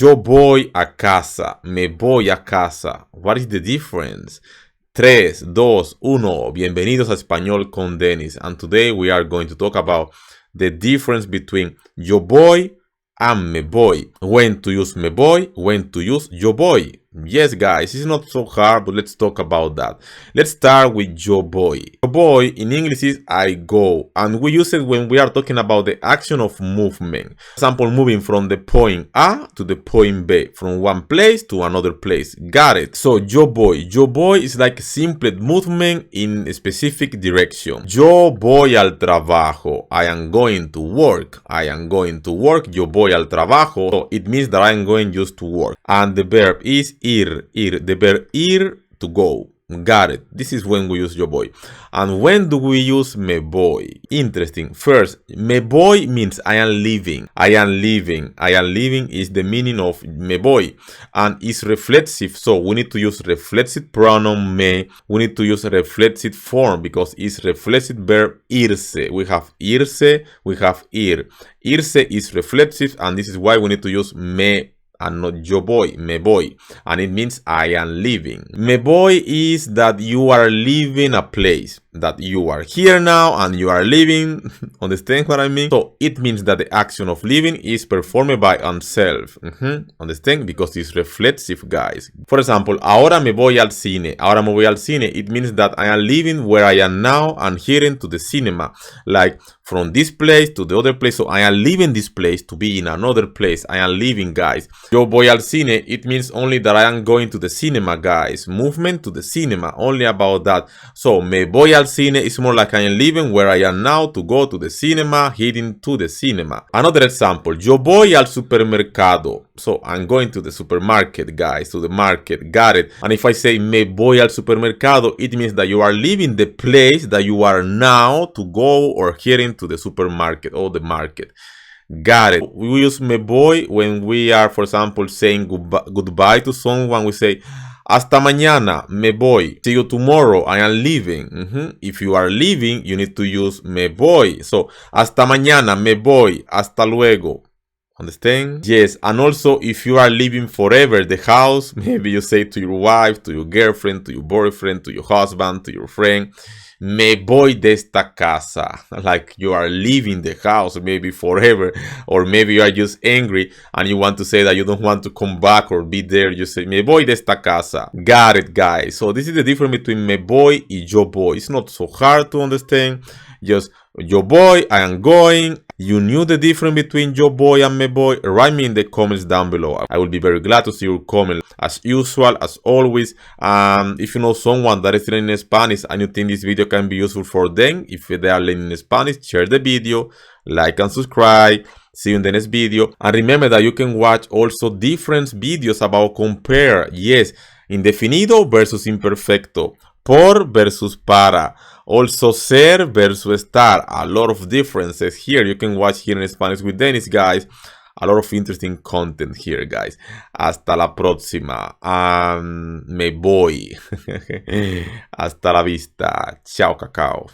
Yo voy a casa. Me voy a casa. What is the difference? 3, 2, 1. Bienvenidos a Español con Dennis. And today we are going to talk about the difference between yo voy and me voy. When to use me voy, when to use yo voy. Yes, guys, it's not so hard, but let's talk about that. Let's start with yo voy. Yo voy in English is I go, and we use it when we are talking about the action of movement. For example, moving from the point A to the point B, from one place to another place. Got it? So yo voy. Yo voy is like simple movement in a specific direction. Yo voy al trabajo. I am going to work. I am going to work. Yo voy al trabajo. So it means that I am going just to work. And the verb is ir. The verb ir, to go. Got it. This is when we use yo voy. And when do we use me voy? Interesting. First, me voy means I am leaving. I am leaving. I am leaving is the meaning of me voy. And it's reflexive. So we need to use reflexive pronoun me. We need to use reflexive form because it's reflexive verb irse. We have irse. We have ir. Irse is reflexive, and this is why we need to use me and not yo voy, me voy, and it means I am leaving. Me voy is that you are leaving a place, that you are here now and you are leaving. Understand what I mean? So it means that the action of leaving is performed by oneself. Understand? Because it's reflexive, guys. For example, ahora me voy al cine. Ahora me voy al cine. It means that I am leaving where I am now and heading to the cinema. Like from this place to the other place. So I am leaving this place to be in another place. I am leaving, guys. Yo voy al cine. It means only that I am going to the cinema, guys. Movement to the cinema. Only about that. So me voy al cine is more like I am leaving where I am now to go to the cinema, heading to the cinema. Another example. Yo voy al supermercado. So I'm going to the supermarket, guys, to the market. Got it? And if I say me voy al supermercado, it means that you are leaving the place that you are now to go or heading to the supermarket or the market. Got it. We use me voy when we are, for example, saying goodbye to someone. We say hasta mañana, me voy. See you tomorrow, I am leaving. If you are leaving, you need to use me voy. So hasta mañana, me voy. Hasta luego. Understand? Yes, and also if you are leaving forever the house, maybe you say to your wife, to your girlfriend, to your boyfriend, to your husband, to your friend, me voy de esta casa. Like you are leaving the house maybe forever, or maybe you are just angry and you want to say that you don't want to come back or be there. You say me voy de esta casa. Got it, guys. So this is the difference between me voy y yo voy. It's not so hard to understand. Just yo voy, I am going. You knew the difference between yo voy and me voy? Write me in the comments down below. I will be very glad to see your comment. As usual, as always, if you know someone that is learning Spanish and you think this video can be useful for them, if they are learning Spanish, share the video, like and subscribe. See you in the next video. And remember that you can watch also different videos about compare. Yes, indefinido versus imperfecto. Por versus para. Also ser versus estar. A lot of differences here. You can watch here in Spanish with Dennis, guys. A lot of interesting content here, guys. Hasta la próxima. Me voy. Hasta la vista. Chao, cacao.